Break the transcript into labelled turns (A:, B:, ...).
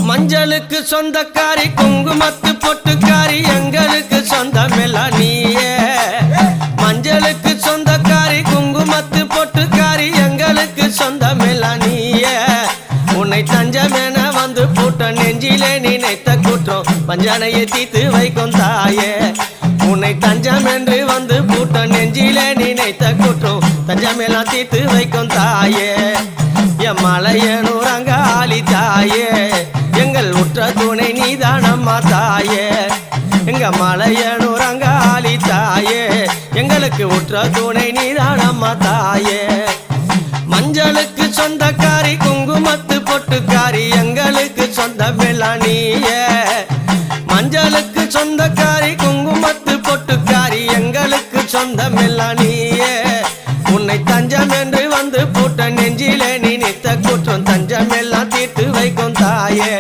A: மஞ்சளுக்கு சொந்தக்காரி குங்குமத்து பொட்டுக்காரி எங்களுக்கு சொந்தமெல்லாம் நீயே மஞ்சளுக்கு சொந்தக்காரி குங்குமத்து பொட்டுக்காரி எங்களுக்கு சொந்தமெல்லாம் நீயே உன்னை தஞ்சமென வந்து பூட்ட நெஞ்சிலே நினைத்த குற்றம் பஞ்சனையை தீத்து வைக்கும் தாயே உன்னை தஞ்சம் என்று வந்து பூட்ட நெஞ்சிலே நினைத்த குற்றம் தஞ்சமெல்லாம் தீத்து வைக்கும் தாயே என் மலையனூர் அங்காளி தாயே எங்கள் உற்ற துணை நீதானம்மா தாயே எங்க மலையனூர் அங்காளி தாயே எங்களுக்கு உற்ற துணை நீதானம்மா தாயே மஞ்சளுக்கு சொந்தக்காரி குங்குமத்து பொட்டுக்காரி எங்களுக்கு சொந்தமெல்லாம் நீயே மஞ்சளுக்கு சொந்தக்காரி குங்குமத்து பொட்டுக்காரி எங்களுக்கு சொந்தமெல்லாம்